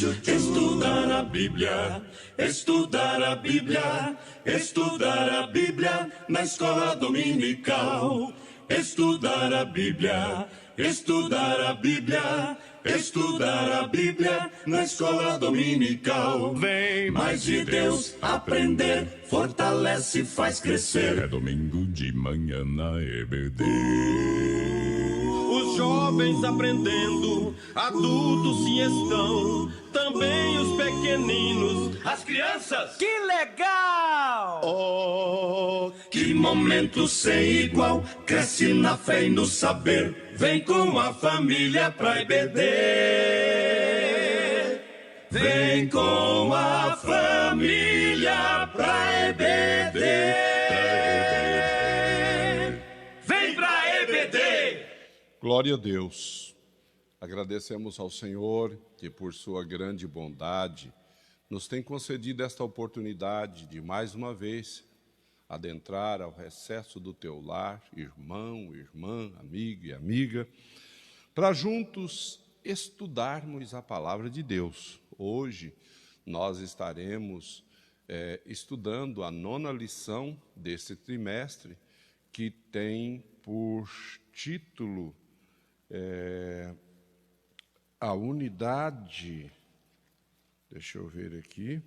Estudar a Bíblia, estudar a Bíblia, estudar a Bíblia na escola dominical. Estudar a Bíblia, estudar a Bíblia, estudar a Bíblia na escola dominical. Vem mais de Deus aprender, fortalece e faz crescer. É domingo de manhã na EBD. Os jovens aprendendo, adultos se estão, também os pequeninos, as crianças. Que legal! Oh, que momento sem igual, cresce na fé e no saber, vem com a família pra EBD. Vem com a família pra EBD. Vem pra EBD. Glória a Deus. Agradecemos ao Senhor que, por sua grande bondade, nos tem concedido esta oportunidade de, mais uma vez, adentrar ao recesso do teu lar, irmão, irmã, amigo e amiga, para juntos estudarmos a palavra de Deus. Hoje nós estaremos estudando a 9ª lição desse trimestre, que tem por título a unidade. Deixa eu ver aqui.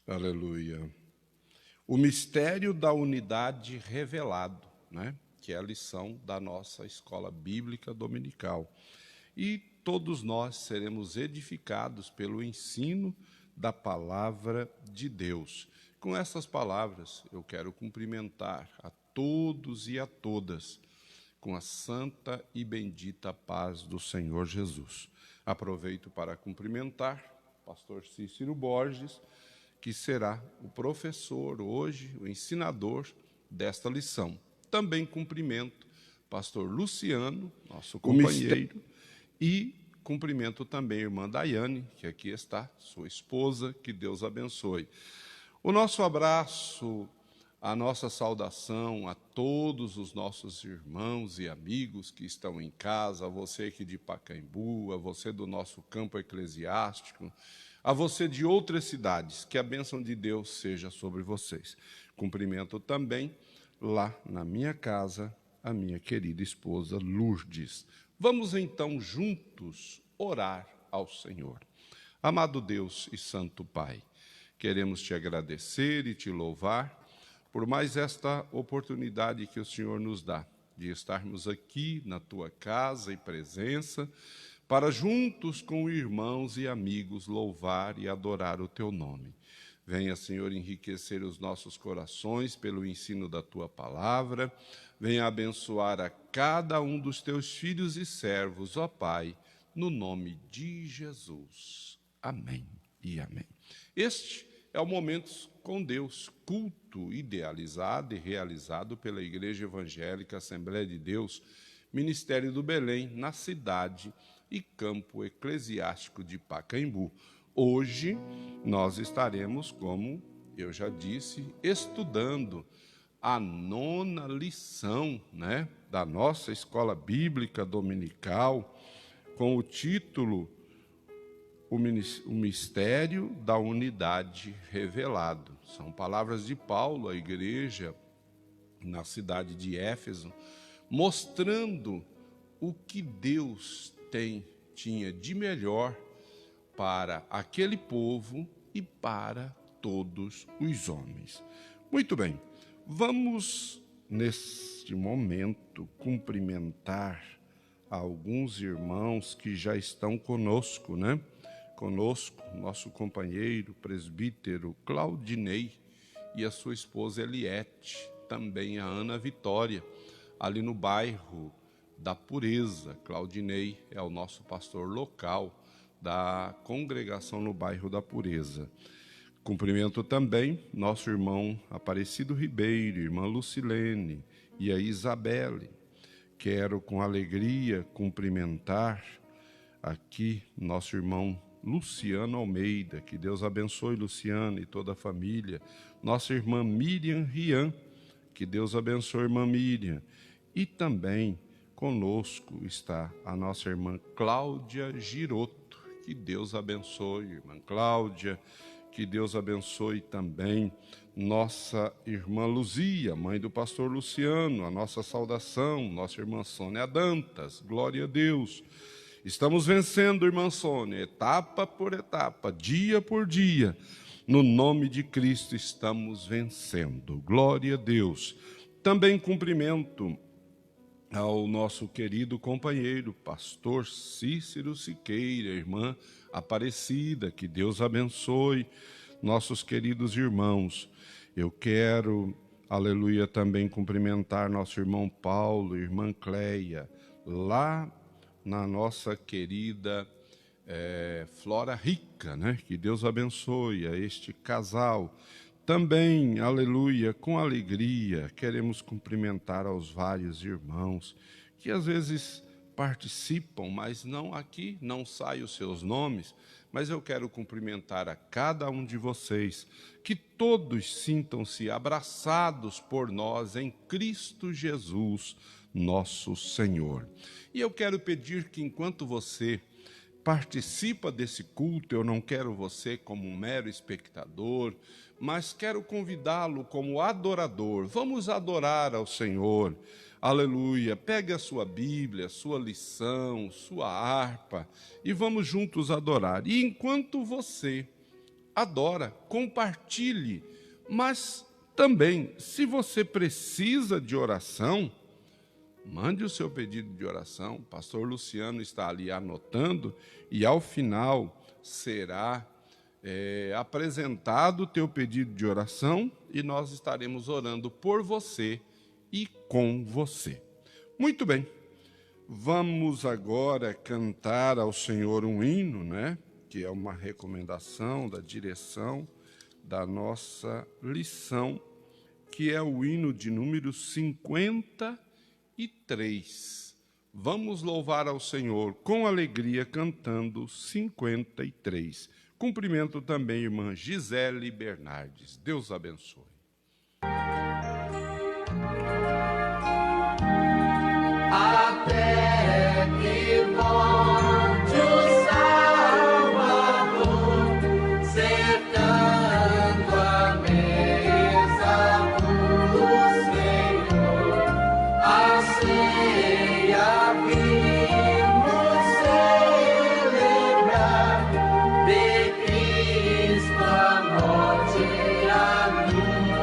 Aleluia. O mistério da unidade revelado, né? Que é a lição da nossa escola bíblica dominical. E todos nós seremos edificados pelo ensino da palavra de Deus. Com essas palavras, eu quero cumprimentar a todos e a todas com a santa e bendita paz do Senhor Jesus. Aproveito para cumprimentar o pastor Cícero Borges, que será o professor hoje, o ensinador desta lição. Também cumprimento o pastor Luciano, nosso companheiro, e cumprimento também a irmã Daiane, que aqui está, sua esposa, que Deus abençoe. O nosso abraço, a nossa saudação a todos os nossos irmãos e amigos que estão em casa, a você aqui de Pacaembu, a você do nosso campo eclesiástico, a você de outras cidades, que a bênção de Deus seja sobre vocês. Cumprimento também, lá na minha casa, a minha querida esposa Lourdes. Vamos então juntos orar ao Senhor. Amado Deus e Santo Pai, queremos te agradecer e te louvar por mais esta oportunidade que o Senhor nos dá, de estarmos aqui na tua casa e presença, para juntos com irmãos e amigos louvar e adorar o teu nome. Venha, Senhor, enriquecer os nossos corações pelo ensino da tua palavra. Venha abençoar a cada um dos teus filhos e servos, ó Pai, no nome de Jesus. Amém e amém. Este é o Momentos com Deus, culto idealizado e realizado pela Igreja Evangélica Assembleia de Deus, Ministério do Belém, na cidade e campo eclesiástico de Pacaembu. Hoje nós estaremos, como eu já disse, estudando a 9ª lição, né, da nossa escola bíblica dominical, com o título O mistério da unidade revelado. São palavras de Paulo à igreja na cidade de Éfeso, mostrando o que Deus tinha de melhor para aquele povo e para todos os homens. Muito bem, vamos neste momento cumprimentar alguns irmãos que já estão conosco, né? Conosco, nosso companheiro, presbítero Claudinei e a sua esposa Eliette, também a Ana Vitória, ali no bairro da Pureza. Claudinei é o nosso pastor local da congregação no bairro da Pureza. Cumprimento também nosso irmão Aparecido Ribeiro, irmã Lucilene e a Isabelle. Quero com alegria cumprimentar aqui nosso irmão Luciano Almeida, que Deus abençoe Luciano e toda a família. Nossa irmã Miriam Rian, que Deus abençoe irmã Miriam. E também conosco está a nossa irmã Cláudia Giroto. Que Deus abençoe, irmã Cláudia. Que Deus abençoe também nossa irmã Luzia, mãe do pastor Luciano, a nossa saudação, nossa irmã Sônia Dantas, glória a Deus. Estamos vencendo, irmã Sônia, etapa por etapa, dia por dia. No nome de Cristo estamos vencendo, glória a Deus. Também cumprimento ao nosso querido companheiro, pastor Cícero Siqueira, irmã Aparecida, que Deus abençoe nossos queridos irmãos. Eu quero, aleluia, também cumprimentar nosso irmão Paulo, irmã Cleia, lá na nossa querida Flora Rica, né? Que Deus abençoe a este casal. Também, aleluia, com alegria, queremos cumprimentar aos vários irmãos que às vezes participam, mas não aqui, não saem os seus nomes, mas eu quero cumprimentar a cada um de vocês, que todos sintam-se abraçados por nós em Cristo Jesus, nosso Senhor. E eu quero pedir que enquanto você participa desse culto, eu não quero você como um mero espectador, mas quero convidá-lo como adorador. Vamos adorar ao Senhor. Aleluia. Pegue a sua Bíblia, sua lição, sua harpa e vamos juntos adorar. E enquanto você adora, compartilhe, mas também, se você precisa de oração, mande o seu pedido de oração. O pastor Luciano está ali anotando e ao final será apresentado o teu pedido de oração e nós estaremos orando por você e com você. Muito bem, vamos agora cantar ao Senhor um hino, né? Que é uma recomendação da direção da nossa lição, que é o hino de número 53. Vamos louvar ao Senhor com alegria cantando 53. Cumprimento também a irmã Gisele Bernardes. Deus abençoe. Até que volte o Salvador, sentando à mesa do Senhor, a ceia vimos celebrar, de Cristo a morte e a luz.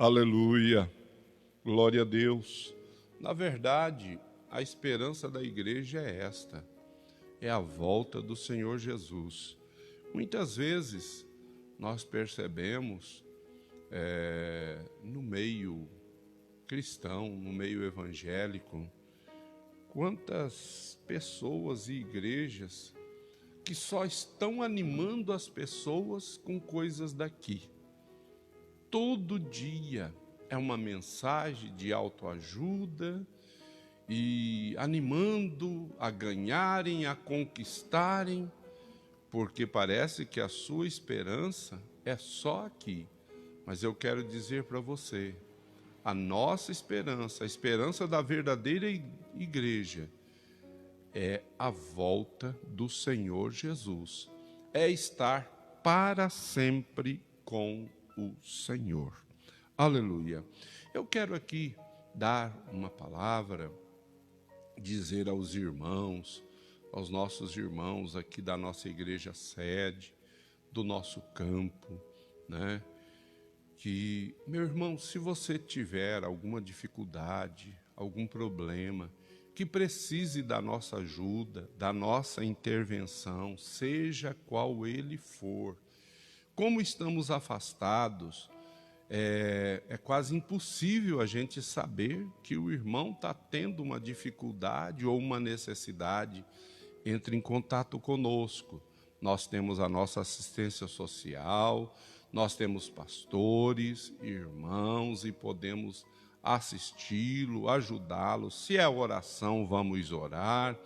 Aleluia, glória a Deus. Na verdade, a esperança da igreja é esta, é a volta do Senhor Jesus. Muitas vezes nós percebemos no meio cristão, no meio evangélico, quantas pessoas e igrejas que só estão animando as pessoas com coisas daqui. Todo dia é uma mensagem de autoajuda e animando a ganharem, a conquistarem, porque parece que a sua esperança é só aqui. Mas eu quero dizer para você, a nossa esperança, a esperança da verdadeira igreja, é a volta do Senhor Jesus, é estar para sempre com o Senhor. Aleluia. Eu quero aqui dar uma palavra, dizer aos irmãos, aos nossos irmãos aqui da nossa igreja sede, do nosso campo, né? Que, meu irmão, se você tiver alguma dificuldade, algum problema, que precise da nossa ajuda, da nossa intervenção, seja qual ele for, como estamos afastados, é quase impossível a gente saber que o irmão está tendo uma dificuldade ou uma necessidade. Entre em contato conosco. Nós temos a nossa assistência social, nós temos pastores, irmãos e podemos assisti-lo, ajudá-lo. Se é oração, vamos orar.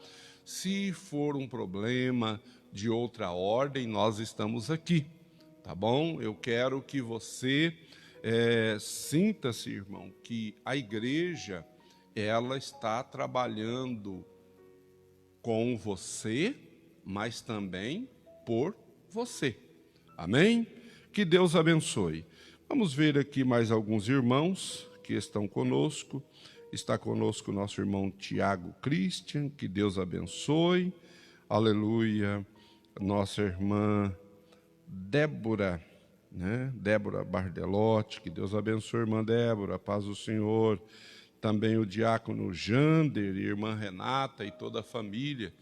Se for um problema de outra ordem, nós estamos aqui, tá bom? Eu quero que você sinta-se, irmão, que a igreja, ela está trabalhando com você, mas também por você. Amém? Que Deus abençoe. Vamos ver aqui mais alguns irmãos que estão conosco. Está conosco o nosso irmão Tiago Christian, que Deus abençoe. Aleluia. Nossa irmã Débora, né? Débora Bardelotti, que Deus abençoe, irmã Débora, paz do Senhor. Também o diácono Jander, irmã Renata e toda a família.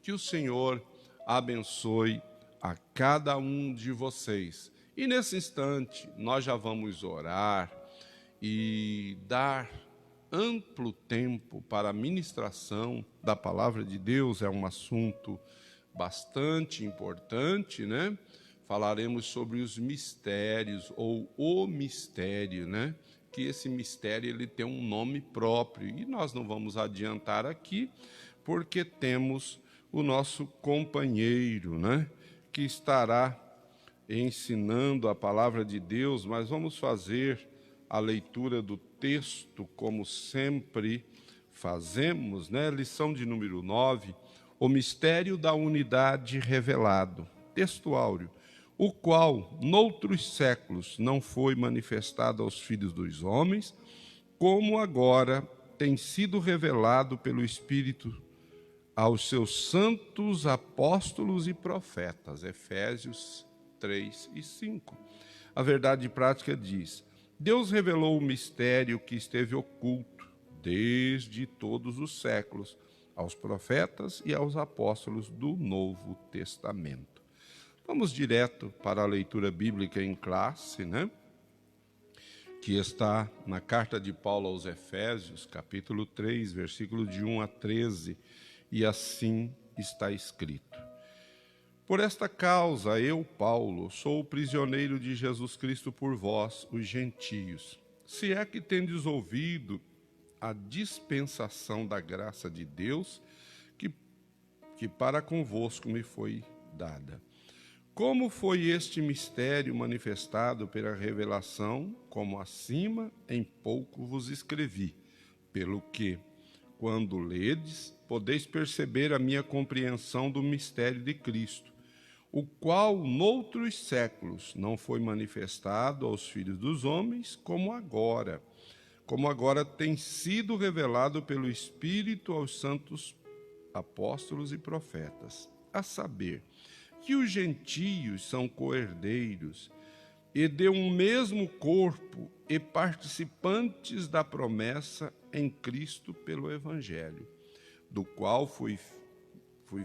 Que o Senhor abençoe a cada um de vocês. E nesse instante, nós já vamos orar e dar amplo tempo para a ministração da palavra de Deus. É um assunto bastante importante, né? Falaremos sobre os mistérios, ou o mistério, né? Que esse mistério ele tem um nome próprio, e nós não vamos adiantar aqui, porque temos o nosso companheiro, né, que estará ensinando a palavra de Deus, mas vamos fazer a leitura do texto, como sempre fazemos, né, lição de número 9, o mistério da unidade revelado, texto áureo, o qual, noutros séculos, não foi manifestado aos filhos dos homens, como agora tem sido revelado pelo Espírito aos seus santos apóstolos e profetas. Efésios 3 e 5. A verdade prática diz: Deus revelou o mistério que esteve oculto desde todos os séculos aos profetas e aos apóstolos do Novo Testamento. Vamos direto para a leitura bíblica em classe, né? Que está na carta de Paulo aos Efésios, capítulo 3, versículo de 1 a 13, e assim está escrito: Por esta causa, eu, Paulo, sou o prisioneiro de Jesus Cristo por vós, os gentios, se é que tendes ouvido a dispensação da graça de Deus, que para convosco me foi dada. Como foi este mistério manifestado pela revelação, como acima, em pouco vos escrevi, pelo que, quando ledes, podeis perceber a minha compreensão do mistério de Cristo, o qual, noutros séculos, não foi manifestado aos filhos dos homens, como agora tem sido revelado pelo Espírito aos santos apóstolos e profetas, a saber, que os gentios são coerdeiros e de um mesmo corpo e participantes da promessa em Cristo pelo Evangelho, do qual fui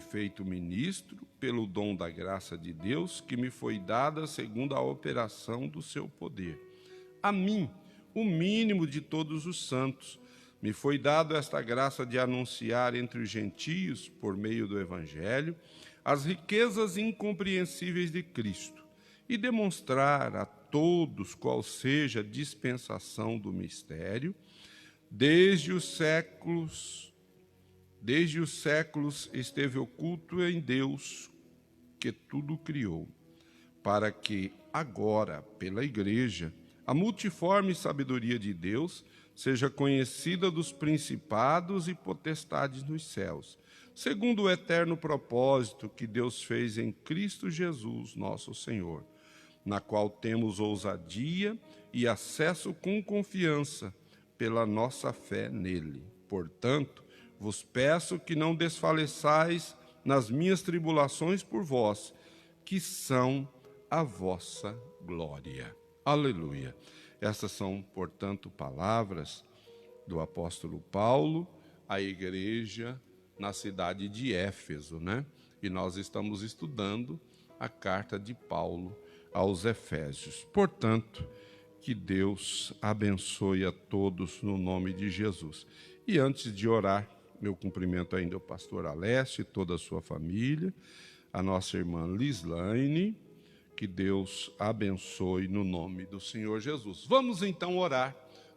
feito ministro pelo dom da graça de Deus que me foi dada segundo a operação do seu poder. A mim, o mínimo de todos os santos, me foi dado esta graça de anunciar entre os gentios, por meio do Evangelho, as riquezas incompreensíveis de Cristo e demonstrar a todos qual seja a dispensação do mistério, desde os séculos esteve oculto em Deus, que tudo criou, para que agora, pela Igreja, a multiforme sabedoria de Deus seja conhecida dos principados e potestades nos céus, segundo o eterno propósito que Deus fez em Cristo Jesus, nosso Senhor, na qual temos ousadia e acesso com confiança pela nossa fé nele. Portanto, vos peço que não desfaleçais nas minhas tribulações por vós, que são a vossa glória. Aleluia. Essas são, portanto, palavras do apóstolo Paulo à igreja na cidade de Éfeso, né? E nós estamos estudando a carta de Paulo aos Efésios. Portanto, que Deus abençoe a todos no nome de Jesus. E antes de orar, meu cumprimento ainda ao pastor Alessio e toda a sua família, a nossa irmã Lislaine, que Deus abençoe no nome do Senhor Jesus. Vamos então orar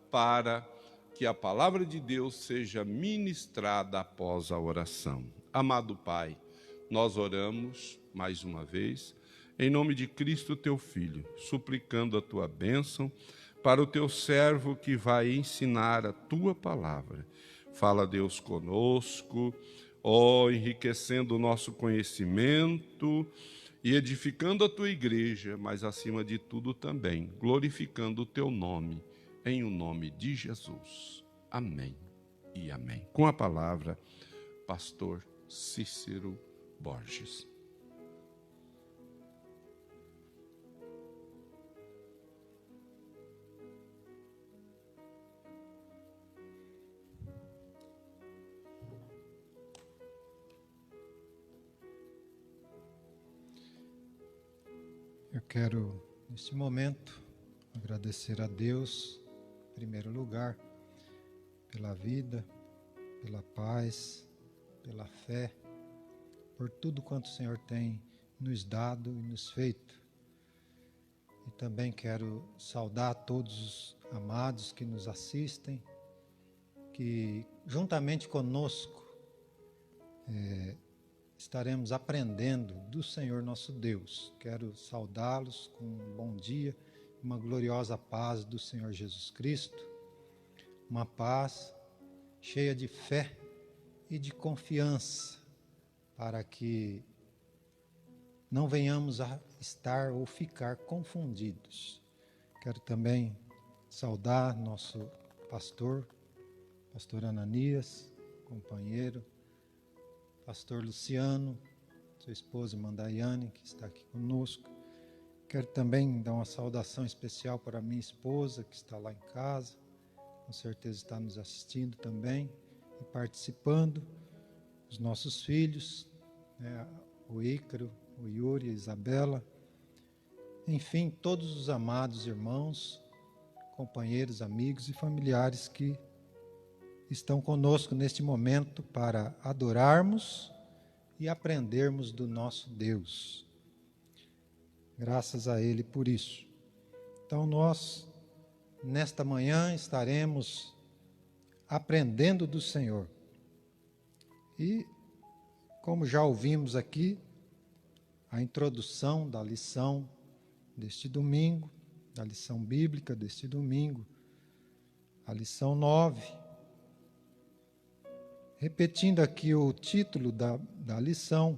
para que a palavra de Deus seja ministrada após a oração. Amado Pai, nós oramos mais uma vez, em nome de Cristo, teu Filho, suplicando a tua bênção para o teu servo que vai ensinar a tua palavra. Fala, Deus, conosco, enriquecendo o nosso conhecimento e edificando a tua igreja, mas acima de tudo também, glorificando o teu nome, em o nome de Jesus. Amém e amém. Com a palavra, pastor Cícero Borges. Eu quero, neste momento, agradecer a Deus, em primeiro lugar, pela vida, pela paz, pela fé, por tudo quanto o Senhor tem nos dado e nos feito. E também quero saudar todos os amados que nos assistem, que juntamente conosco estaremos aprendendo do Senhor nosso Deus. Quero saudá-los com um bom dia, uma gloriosa paz do Senhor Jesus Cristo, uma paz cheia de fé e de confiança, para que não venhamos a estar ou ficar confundidos. Quero também saudar nosso pastor Ananias, companheiro, pastor Luciano, sua esposa, irmã Daiane, que está aqui conosco. Quero também dar uma saudação especial para a minha esposa, que está lá em casa, com certeza está nos assistindo também e participando. Os nossos filhos, o Ícaro, o Yuri, a Isabela, enfim, todos os amados irmãos, companheiros, amigos e familiares que estão conosco neste momento para adorarmos e aprendermos do nosso Deus. Graças a Ele por isso. Então nós, nesta manhã, estaremos aprendendo do Senhor. E, como já ouvimos aqui, a introdução da lição deste domingo, da lição bíblica deste domingo, a lição 9, repetindo aqui o título da lição,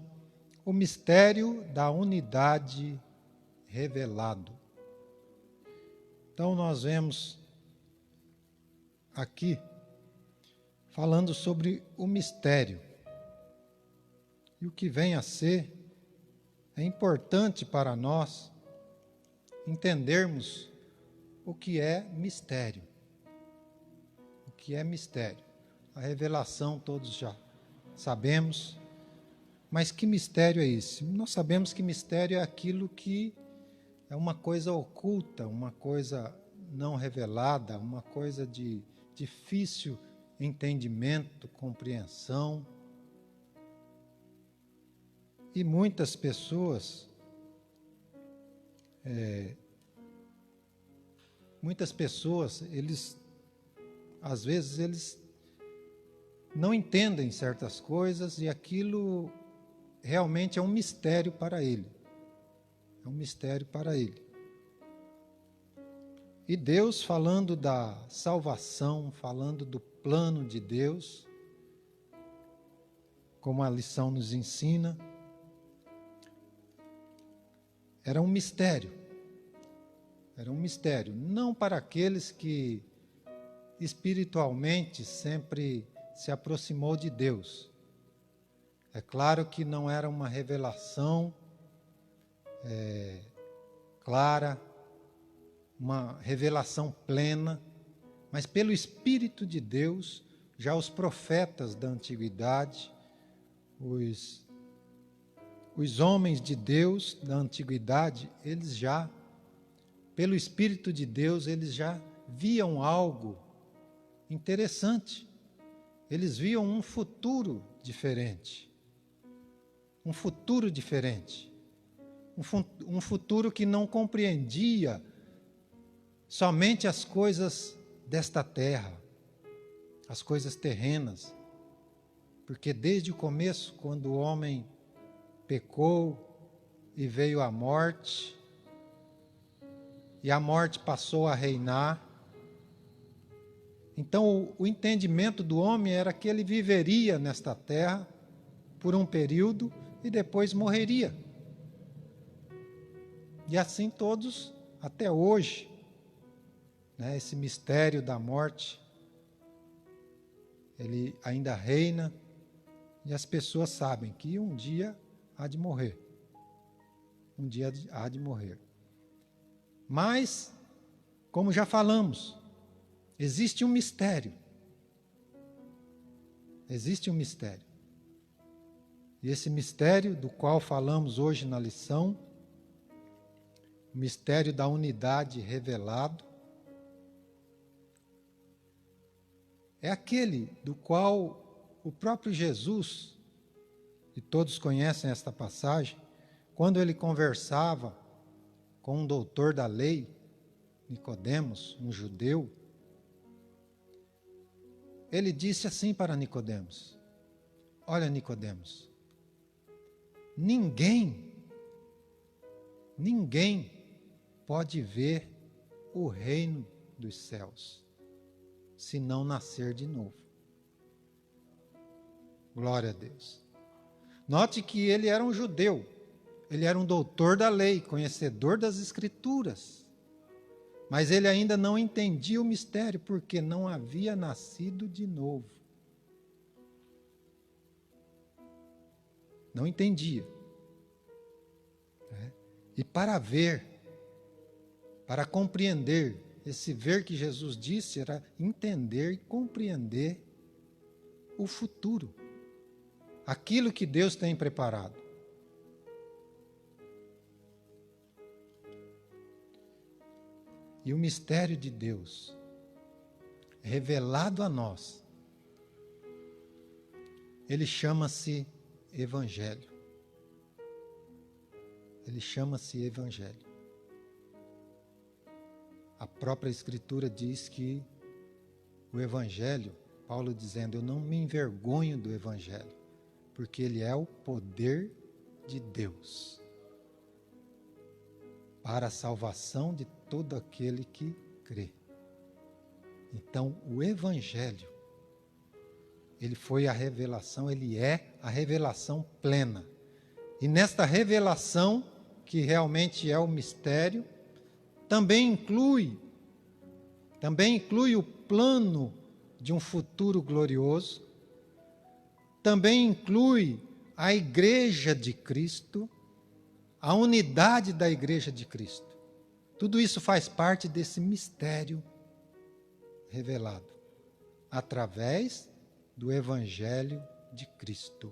o mistério da unidade revelado. Então nós vemos aqui falando sobre o mistério. E o que vem a ser, é importante para nós entendermos o que é mistério. O que é mistério? A revelação todos já sabemos, mas que mistério é esse? Nós sabemos que mistério é aquilo que é uma coisa oculta, uma coisa não revelada, uma coisa de difícil entendimento, compreensão. E muitas pessoas, às vezes, eles não entendem certas coisas e aquilo realmente é um mistério para ele. É um mistério para ele. E Deus, falando da salvação, falando do plano de Deus, como a lição nos ensina, era um mistério. Era um mistério, não para aqueles que espiritualmente sempre se aproximou de Deus. É claro que não era uma revelação clara, uma revelação plena, mas pelo Espírito de Deus, já os profetas da antiguidade, os homens de Deus da antiguidade, eles já, pelo Espírito de Deus, eles já viam algo interessante. Eles viam um futuro diferente. Um futuro diferente. Um futuro que não compreendia somente as coisas desta terra, as coisas terrenas. Porque desde o começo, quando o homem pecou e veio a morte, e a morte passou a reinar, então o entendimento do homem era que ele viveria nesta terra por um período e depois morreria. E assim todos, até hoje, né, esse mistério da morte, ele ainda reina e as pessoas sabem que um dia há de morrer. Um dia há de morrer. Mas, como já falamos, existe um mistério. Existe um mistério. E esse mistério do qual falamos hoje na lição, o mistério da unidade revelado, é aquele do qual o próprio Jesus, e todos conhecem esta passagem, quando ele conversava com um doutor da lei, Nicodemos, um judeu, ele disse assim para Nicodemos: olha, Nicodemos, ninguém pode ver o reino dos céus se não nascer de novo. Glória a Deus. Note que ele era um judeu, ele era um doutor da lei, conhecedor das Escrituras, mas ele ainda não entendia o mistério, porque não havia nascido de novo. Não entendia. E para ver, para compreender, esse ver que Jesus disse era entender e compreender o futuro, aquilo que Deus tem preparado. E o mistério de Deus, revelado a nós, ele chama-se Evangelho. Ele chama-se Evangelho. A própria Escritura diz que o Evangelho, Paulo dizendo, eu não me envergonho do Evangelho, porque ele é o poder de Deus para a salvação de todo aquele que crê. Então, o Evangelho, ele foi a revelação, ele é a revelação plena. E nesta revelação, que realmente é o mistério, também inclui o plano de um futuro glorioso, também inclui a Igreja de Cristo, a unidade da Igreja de Cristo. Tudo isso faz parte desse mistério revelado através do Evangelho de Cristo.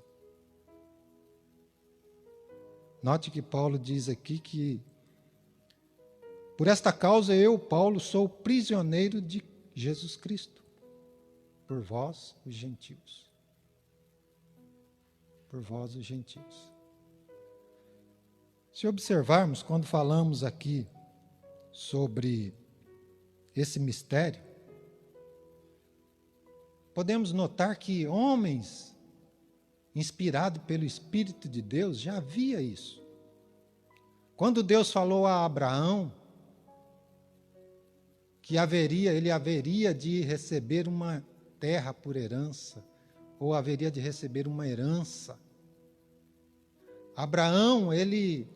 Note que Paulo diz aqui que por esta causa eu, Paulo, sou prisioneiro de Jesus Cristo, por vós, os gentios. Por vós, os gentios. Se observarmos, quando falamos aqui sobre esse mistério, podemos notar que homens inspirados pelo Espírito de Deus já havia isso. Quando Deus falou a Abraão que ele haveria de receber uma terra por herança, ou haveria de receber uma herança, Abraão, ele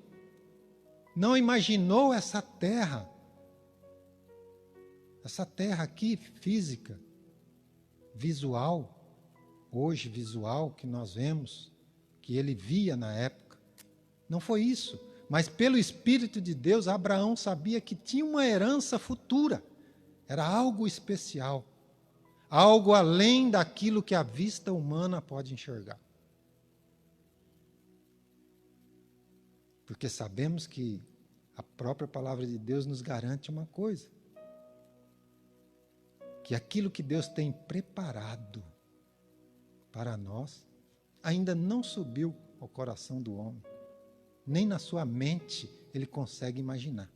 não imaginou essa terra aqui física, visual, hoje visual, que nós vemos, que ele via na época. Não foi isso, mas pelo Espírito de Deus, Abraão sabia que tinha uma herança futura, era algo especial, algo além daquilo que a vista humana pode enxergar. Porque sabemos que a própria palavra de Deus nos garante uma coisa, que aquilo que Deus tem preparado para nós ainda não subiu ao coração do homem, nem na sua mente ele consegue imaginar.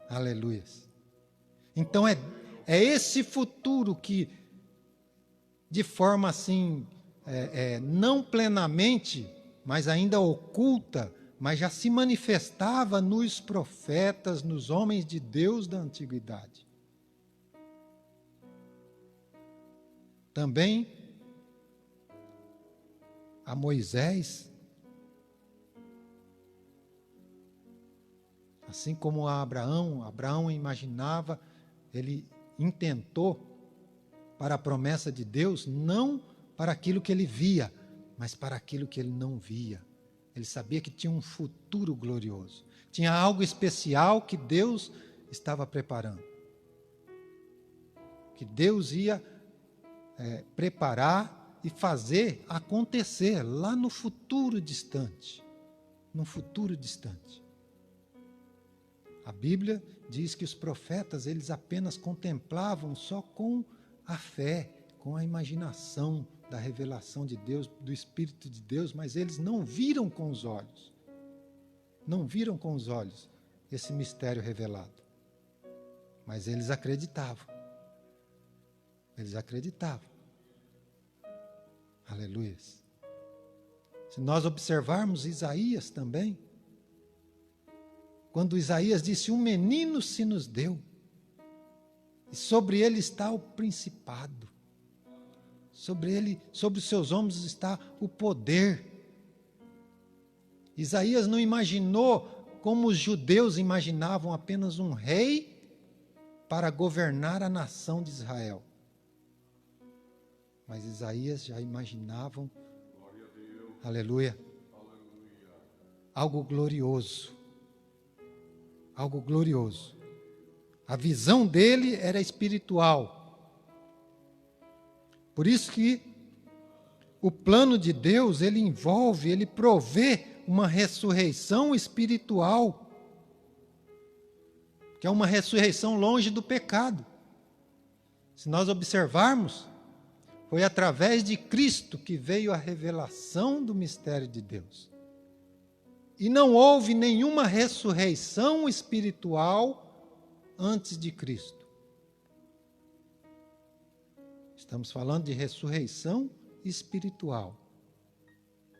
Aleluias. Então é esse futuro que, de forma assim, não plenamente, mas ainda oculta, mas já se manifestava nos profetas, nos homens de Deus da antiguidade. Também a Moisés, assim como a Abraão imaginava, ele intentou para a promessa de Deus, não para aquilo que ele via, mas para aquilo que ele não via. Ele sabia que tinha um futuro glorioso, tinha algo especial que Deus estava preparando, que Deus ia preparar e fazer acontecer lá no futuro distante. No futuro distante. A Bíblia diz que os profetas, eles apenas contemplavam só com a fé, com a imaginação da revelação de Deus, do Espírito de Deus, mas eles não viram com os olhos. Não viram com os olhos esse mistério revelado. Mas eles acreditavam. Eles acreditavam. Aleluia. Se nós observarmos Isaías também, quando Isaías disse, um menino se nos deu, e sobre ele está o principado, sobre os seus ombros está o poder. Isaías não imaginou como os judeus imaginavam apenas um rei para governar a nação de Israel. Mas Isaías já imaginavam, aleluia, algo glorioso. Algo glorioso. A visão dele era espiritual. Por isso que o plano de Deus, ele envolve, ele provê uma ressurreição espiritual, que é uma ressurreição longe do pecado. Se nós observarmos, foi através de Cristo que veio a revelação do mistério de Deus. E não houve nenhuma ressurreição espiritual antes de Cristo. Estamos falando de ressurreição espiritual.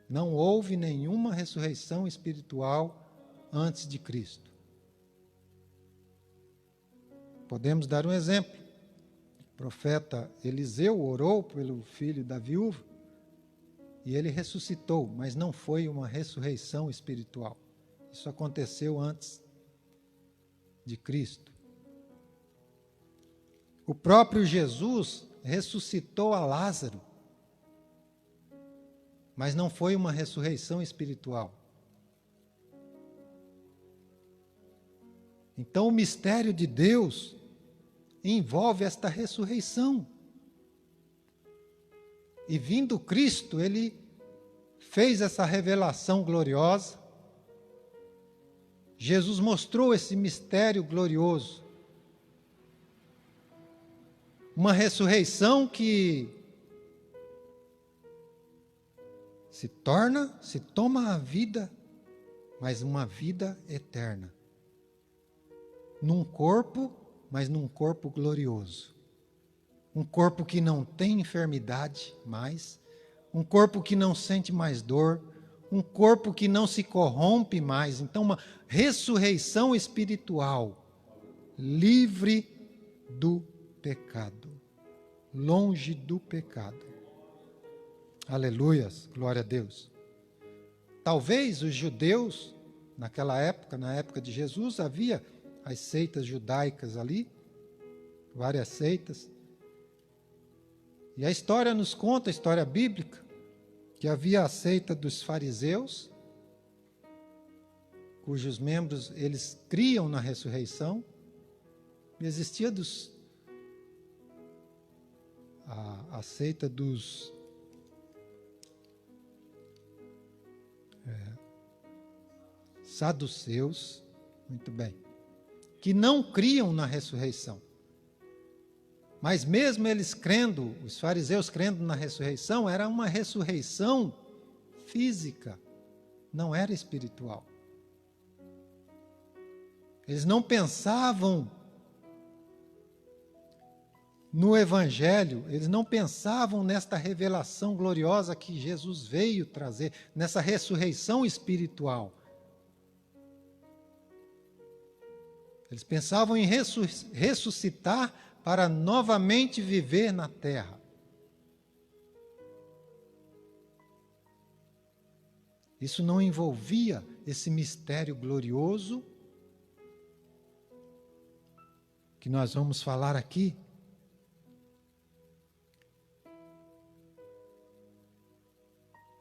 Não houve nenhuma ressurreição espiritual antes de Cristo. Podemos dar um exemplo. O profeta Eliseu orou pelo filho da viúva e ele ressuscitou, mas não foi uma ressurreição espiritual. Isso aconteceu antes de Cristo. O próprio Jesus ressuscitou a Lázaro, mas não foi uma ressurreição espiritual. Então, o mistério de Deus envolve esta ressurreição. E vindo Cristo, Ele fez essa revelação gloriosa. Jesus mostrou esse mistério glorioso. Uma ressurreição que se toma a vida, mas uma vida eterna. Num corpo, mas num corpo glorioso. Um corpo que não tem enfermidade mais, um corpo que não sente mais dor, um corpo que não se corrompe mais. Então, uma ressurreição espiritual, livre do pecado, longe do pecado. Aleluias, glória a Deus. Talvez os judeus, naquela época, na época de Jesus, havia as seitas judaicas ali, várias seitas. E a história nos conta, a história bíblica, que havia a seita dos fariseus, cujos membros, eles criam na ressurreição. E existia a seita dos saduceus, muito bem, que não criam na ressurreição. Mas mesmo eles crendo, os fariseus crendo na ressurreição, era uma ressurreição física, não era espiritual. Eles não pensavam no Evangelho, eles não pensavam nesta revelação gloriosa que Jesus veio trazer, nessa ressurreição espiritual. Eles pensavam em ressuscitar para novamente viver na terra. Isso não envolvia esse mistério glorioso que nós vamos falar aqui.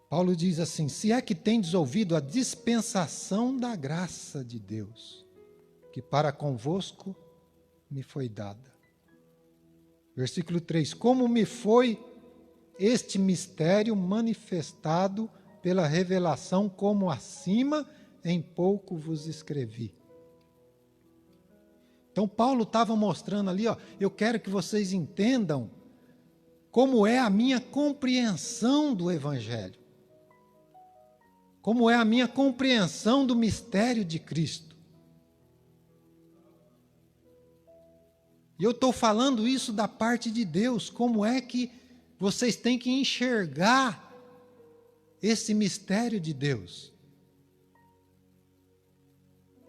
Paulo diz assim: se é que tendes ouvido a dispensação da graça de Deus, que para convosco me foi dada. Versículo 3: como me foi este mistério manifestado pela revelação, como acima, em pouco vos escrevi. Então Paulo estava mostrando ali, eu quero que vocês entendam como é a minha compreensão do Evangelho. Como é a minha compreensão do mistério de Cristo. E eu estou falando isso da parte de Deus, como é que vocês têm que enxergar esse mistério de Deus.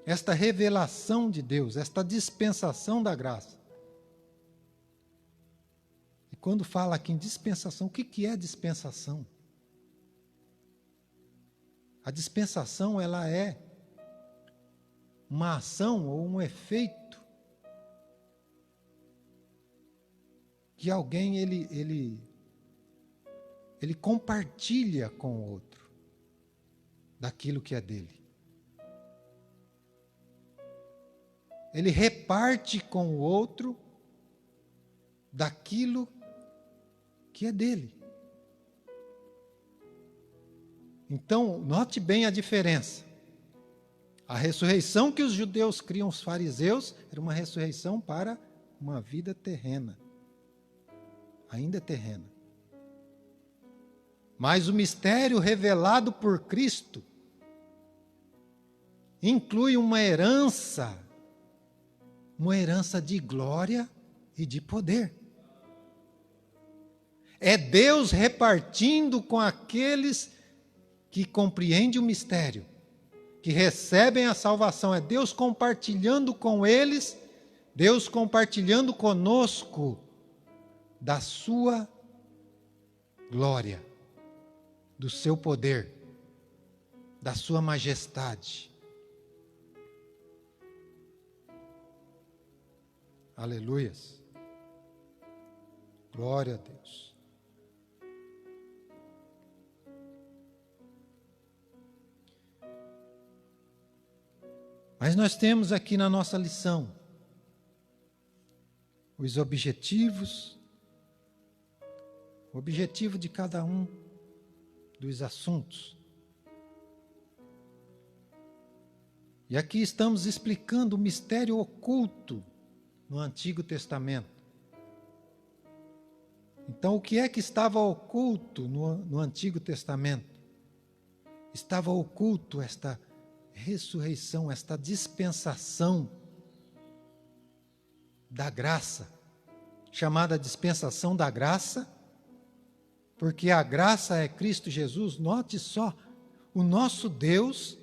Esta revelação de Deus, esta dispensação da graça. E quando fala aqui em dispensação, o que é dispensação? A dispensação, ela é uma ação ou um efeito que alguém ele compartilha com o outro daquilo que é dele. Ele reparte com o outro daquilo que é dele. Então, note bem a diferença. A ressurreição que os judeus criam, os fariseus, era uma ressurreição para uma vida terrena. Ainda terrena. Mas o mistério revelado por Cristo inclui uma herança de glória e de poder. É Deus repartindo com aqueles que compreendem o mistério, que recebem a salvação. É Deus compartilhando com eles, Deus compartilhando conosco da sua glória, do seu poder, da sua majestade. Aleluias. Glória a Deus. Mas nós temos aqui na nossa lição os objetivos, o objetivo de cada um dos assuntos. E aqui estamos explicando o mistério oculto no Antigo Testamento. Então, o que é que estava oculto no Antigo Testamento? Estava oculto esta ressurreição, esta dispensação da graça, chamada dispensação da graça, porque a graça é Cristo Jesus. Note só, o nosso Deus,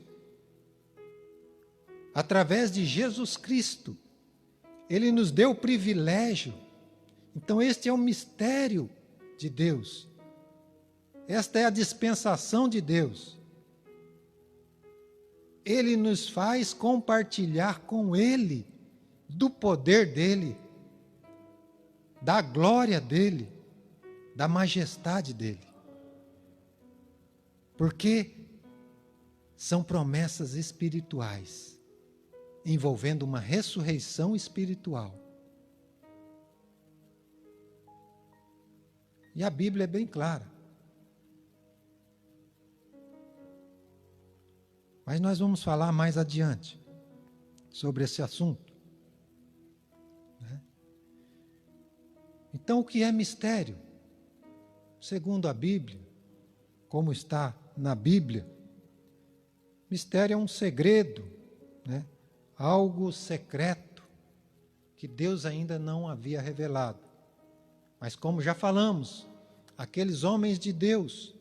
através de Jesus Cristo, Ele nos deu o privilégio. Então este é o mistério de Deus. Esta é a dispensação de Deus. Ele nos faz compartilhar com Ele do poder dEle, da glória dEle, da majestade dEle. Porque são promessas espirituais, envolvendo uma ressurreição espiritual. E a Bíblia é bem clara. Mas nós vamos falar mais adiante sobre esse assunto. Então, o que é mistério? Segundo a Bíblia, como está na Bíblia, mistério é um segredo, algo secreto que Deus ainda não havia revelado. Mas como já falamos, aqueles homens de Deus,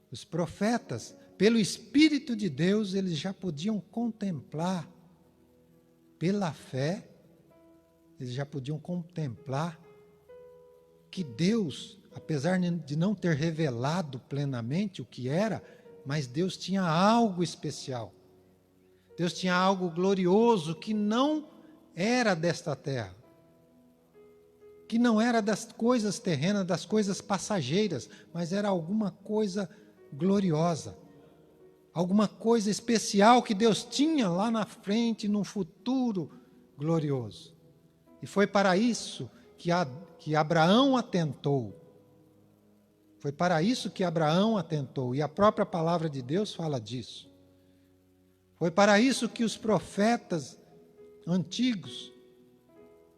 os profetas, pelo Espírito de Deus, eles já podiam contemplar, pela fé, eles já podiam contemplar que Deus, apesar de não ter revelado plenamente o que era, mas Deus tinha algo especial. Deus tinha algo glorioso que não era desta terra, que não era das coisas terrenas, das coisas passageiras, mas era alguma coisa gloriosa, alguma coisa especial que Deus tinha lá na frente, num futuro glorioso. E foi para isso que Abraão atentou. Foi para isso que Abraão atentou, e a própria palavra de Deus fala disso. Foi para isso que os profetas antigos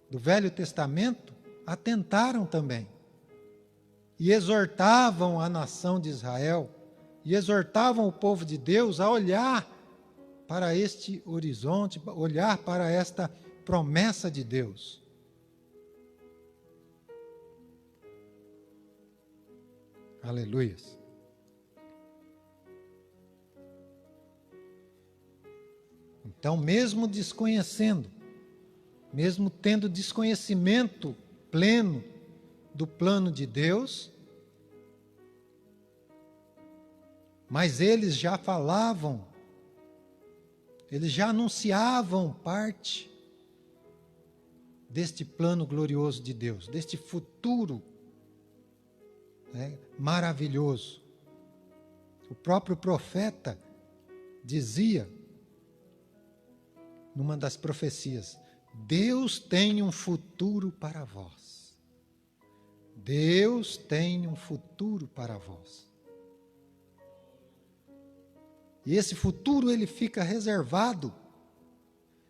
do Velho Testamento atentaram também. E exortavam a nação de Israel, e exortavam o povo de Deus a olhar para este horizonte, olhar para esta promessa de Deus. Aleluias. Então, mesmo desconhecendo, mesmo tendo desconhecimento pleno do plano de Deus, mas eles já falavam, eles já anunciavam parte deste plano glorioso de Deus, deste futuro maravilhoso. O próprio profeta dizia, numa das profecias, Deus tem um futuro para vós. Deus tem um futuro para vós. E esse futuro ele fica reservado.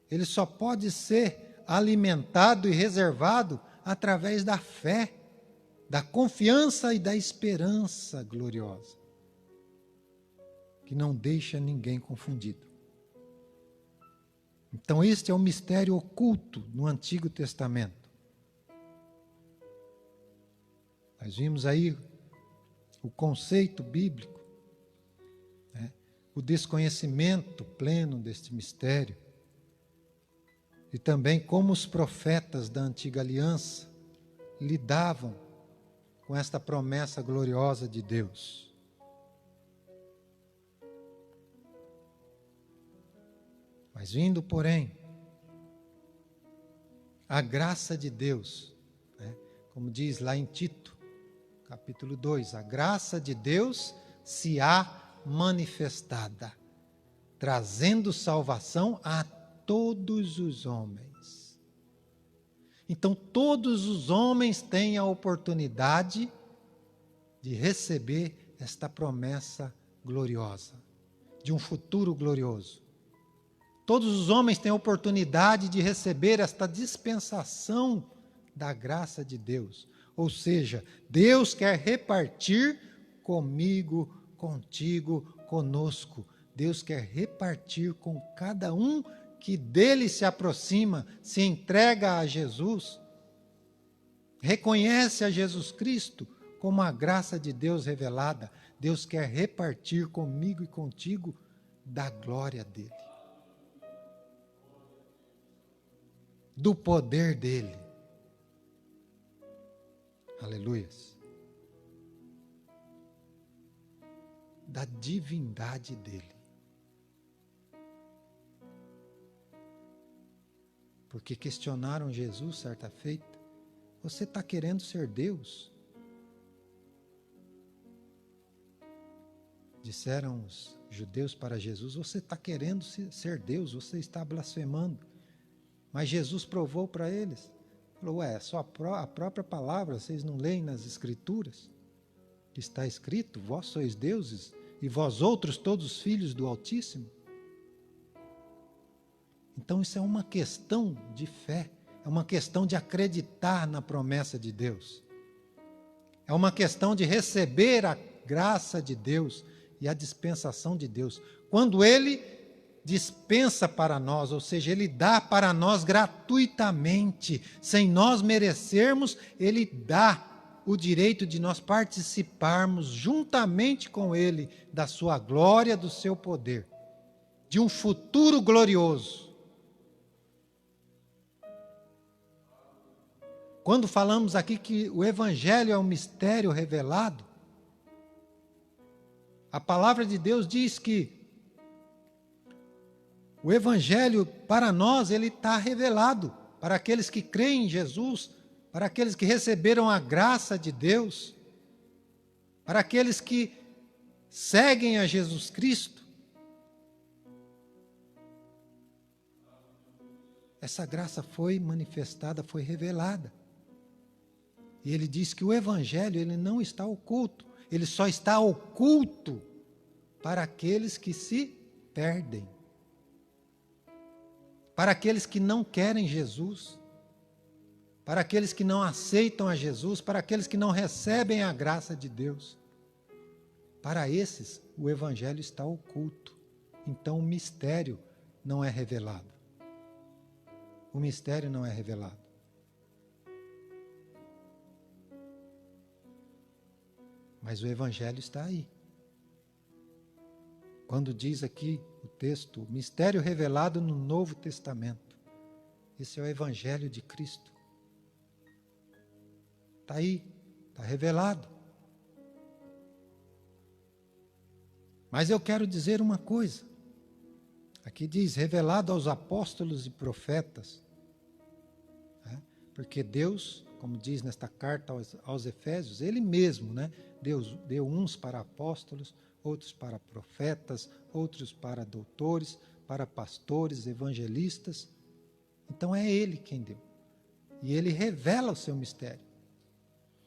Ele só pode ser alimentado e reservado através da fé, da confiança e da esperança gloriosa, que não deixa ninguém confundido. Então este é o mistério oculto no Antigo Testamento. Nós vimos aí o conceito bíblico, o desconhecimento pleno deste mistério, e também como os profetas da antiga aliança lidavam com esta promessa gloriosa de Deus. Mas vindo, porém, a graça de Deus, como diz lá em Tito, capítulo 2, a graça de Deus se há manifestada, trazendo salvação a todos os homens. Então, todos os homens têm a oportunidade de receber esta promessa gloriosa, de um futuro glorioso. Todos os homens têm a oportunidade de receber esta dispensação da graça de Deus. Ou seja, Deus quer repartir comigo, contigo, conosco. Deus quer repartir com cada um que dele se aproxima, se entrega a Jesus, reconhece a Jesus Cristo como a graça de Deus revelada. Deus quer repartir comigo e contigo da glória dele, do poder dele. Aleluias. Da divindade dele. Porque questionaram Jesus certa feita: você está querendo ser Deus? Disseram os judeus para Jesus: você está querendo ser Deus, você está blasfemando. Mas Jesus provou para eles. Falou: é só a própria palavra, vocês não leem nas Escrituras? Que está escrito: vós sois deuses e vós outros todos filhos do Altíssimo. Então isso é uma questão de fé, é uma questão de acreditar na promessa de Deus. É uma questão de receber a graça de Deus e a dispensação de Deus. Quando Ele dispensa para nós, ou seja, Ele dá para nós gratuitamente, sem nós merecermos, Ele dá o direito de nós participarmos juntamente com Ele da sua glória, do seu poder, de um futuro glorioso. Quando falamos aqui que o Evangelho é um mistério revelado, a palavra de Deus diz que o Evangelho, para nós, ele está revelado, para aqueles que creem em Jesus, para aqueles que receberam a graça de Deus, para aqueles que seguem a Jesus Cristo. Essa graça foi manifestada, foi revelada. E ele diz que o Evangelho ele não está oculto, ele só está oculto para aqueles que se perdem, para aqueles que não querem Jesus, para aqueles que não aceitam a Jesus, para aqueles que não recebem a graça de Deus. Para esses, o Evangelho está oculto. Então o mistério não é revelado. O mistério não é revelado. Mas o Evangelho está aí. Quando diz aqui o texto, mistério revelado no Novo Testamento. Esse é o Evangelho de Cristo. Está aí, está revelado. Mas eu quero dizer uma coisa. Aqui diz, revelado aos apóstolos e profetas. Porque Deus, como diz nesta carta aos Efésios, Ele mesmo, Deus deu uns para apóstolos, outros para profetas, outros para doutores, para pastores, evangelistas. Então é Ele quem deu. E Ele revela o seu mistério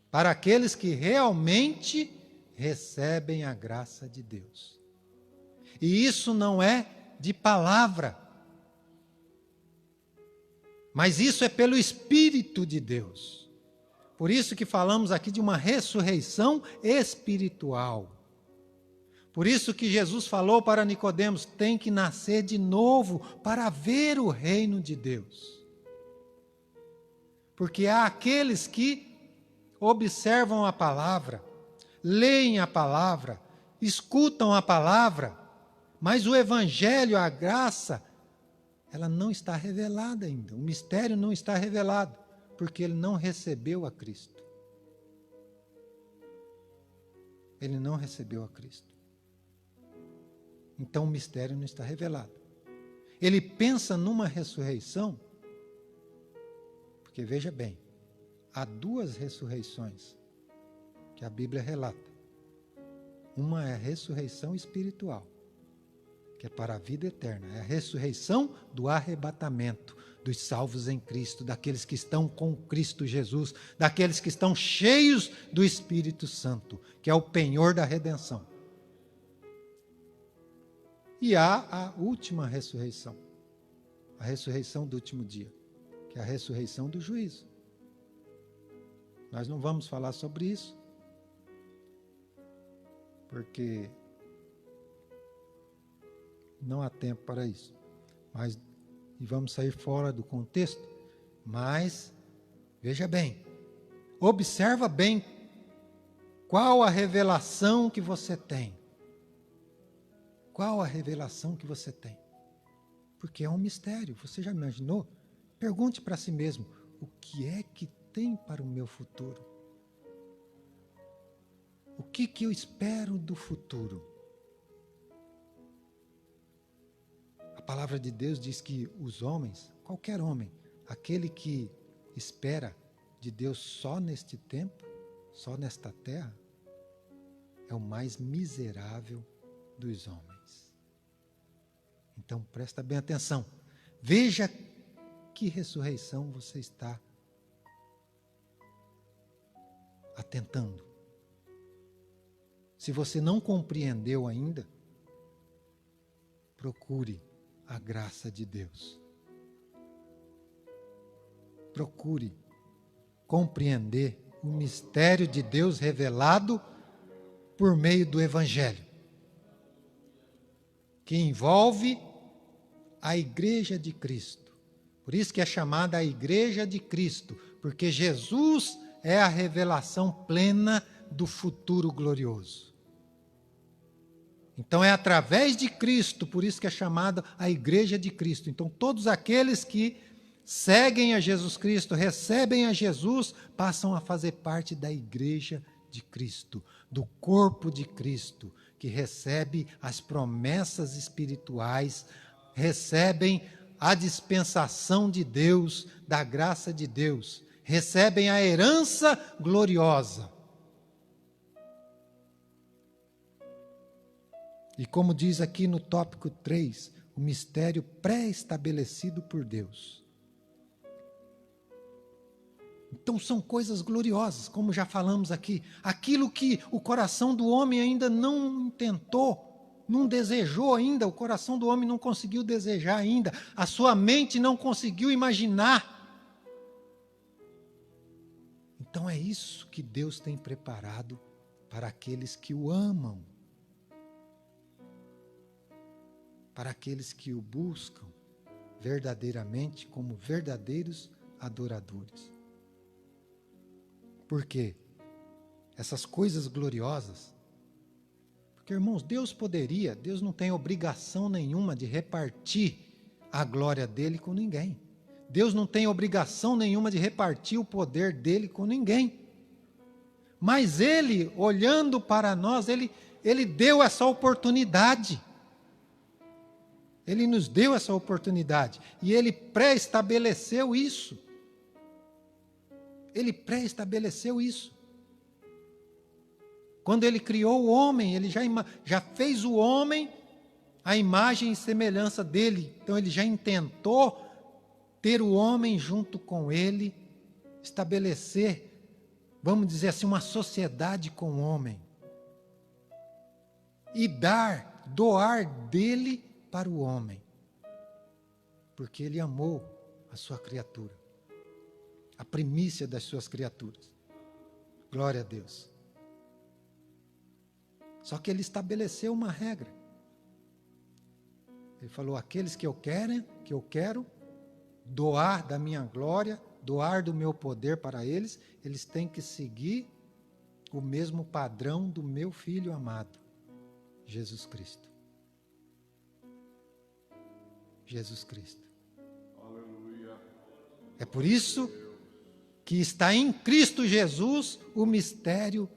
para aqueles que realmente recebem a graça de Deus. E isso não é de palavra, mas isso é pelo Espírito de Deus. Por isso que falamos aqui de uma ressurreição espiritual. Por isso que Jesus falou para Nicodemos, tem que nascer de novo para ver o reino de Deus. Porque há aqueles que observam a palavra, leem a palavra, escutam a palavra, mas o Evangelho, a graça, ela não está revelada ainda. O mistério não está revelado, porque ele não recebeu a Cristo. Ele não recebeu a Cristo. Então o mistério não está revelado. Ele pensa numa ressurreição, porque veja bem, há duas ressurreições que a Bíblia relata. Uma é a ressurreição espiritual, que é para a vida eterna. É a ressurreição do arrebatamento dos salvos em Cristo, daqueles que estão com Cristo Jesus, daqueles que estão cheios do Espírito Santo, que é o penhor da redenção. E há a última ressurreição, a ressurreição do último dia, que é a ressurreição do juízo. Nós não vamos falar sobre isso, porque não há tempo para isso. E vamos sair fora do contexto, mas veja bem, observa bem qual a revelação que você tem. Qual a revelação que você tem? Porque é um mistério, você já imaginou? Pergunte para si mesmo, o que é que tem para o meu futuro? O que eu espero do futuro? A palavra de Deus diz que os homens, qualquer homem, aquele que espera de Deus só neste tempo, só nesta terra, é o mais miserável dos homens. Então presta bem atenção. Veja que ressurreição você está atentando. Se você não compreendeu ainda, procure a graça de Deus. Procure compreender o mistério de Deus revelado por meio do Evangelho, que envolve a Igreja de Cristo. Por isso que é chamada a Igreja de Cristo, porque Jesus é a revelação plena do futuro glorioso. Então é através de Cristo, por isso que é chamada a Igreja de Cristo. Então todos aqueles que seguem a Jesus Cristo, recebem a Jesus, passam a fazer parte da Igreja de Cristo, do corpo de Cristo, que recebe as promessas espirituais, recebem a dispensação de Deus, da graça de Deus, recebem a herança gloriosa. E como diz aqui no tópico 3, o mistério pré-estabelecido por Deus. Então são coisas gloriosas, como já falamos aqui. Aquilo que o coração do homem ainda não intentou, não desejou ainda, o coração do homem não conseguiu desejar ainda, a sua mente não conseguiu imaginar. Então é isso que Deus tem preparado para aqueles que o amam, para aqueles que o buscam verdadeiramente como verdadeiros adoradores. Por quê? Essas coisas gloriosas. Porque, irmãos, Deus não tem obrigação nenhuma de repartir a glória dele com ninguém. Deus não tem obrigação nenhuma de repartir o poder dele com ninguém. Mas ele, olhando para nós, ele deu essa oportunidade. Ele nos deu essa oportunidade. E ele pré-estabeleceu isso. Ele pré-estabeleceu isso. Quando ele criou o homem, ele já fez o homem à imagem e semelhança dele. Então ele já intentou ter o homem junto com ele, estabelecer, vamos dizer assim, uma sociedade com o homem. E doar dele para o homem. Porque ele amou a sua criatura. A primícia das suas criaturas. Glória a Deus. Só que ele estabeleceu uma regra. Ele falou, aqueles que eu quero doar da minha glória, doar do meu poder para eles, eles têm que seguir o mesmo padrão do meu Filho amado, Jesus Cristo. Jesus Cristo. É por isso que está em Cristo Jesus o mistério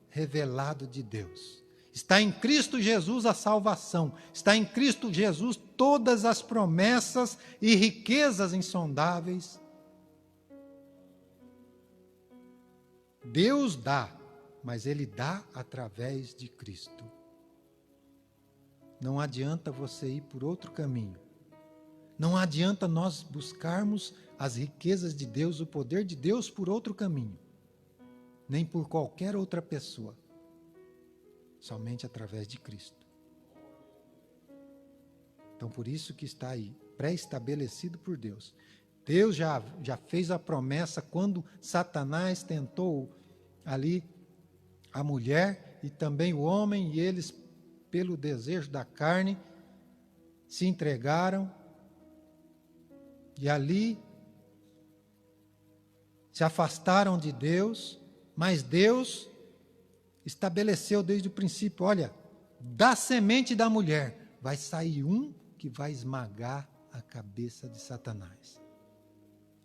revelado de Deus. Está em Cristo Jesus a salvação. Está em Cristo Jesus todas as promessas e riquezas insondáveis. Deus dá, mas Ele dá através de Cristo. Não adianta você ir por outro caminho. Não adianta nós buscarmos as riquezas de Deus, o poder de Deus por outro caminho. Nem por qualquer outra pessoa. Somente através de Cristo. Então, por isso que está aí, pré-estabelecido por Deus. Deus já fez a promessa quando Satanás tentou ali a mulher e também o homem, e eles, pelo desejo da carne, se entregaram e ali se afastaram de Deus, mas Deus estabeleceu desde o princípio, olha, da semente da mulher vai sair um que vai esmagar a cabeça de Satanás.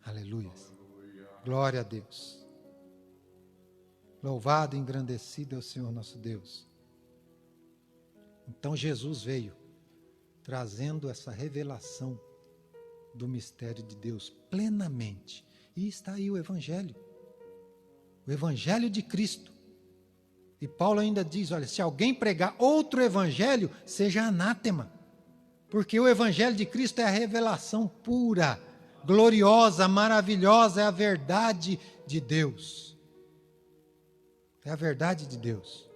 Aleluia. Glória a Deus. Louvado e engrandecido é o Senhor nosso Deus. Então Jesus veio trazendo essa revelação do mistério de Deus plenamente. E está aí o Evangelho de Cristo. E Paulo ainda diz, olha, se alguém pregar outro Evangelho, seja anátema. Porque o Evangelho de Cristo é a revelação pura, gloriosa, maravilhosa, é a verdade de Deus. É a verdade de Deus.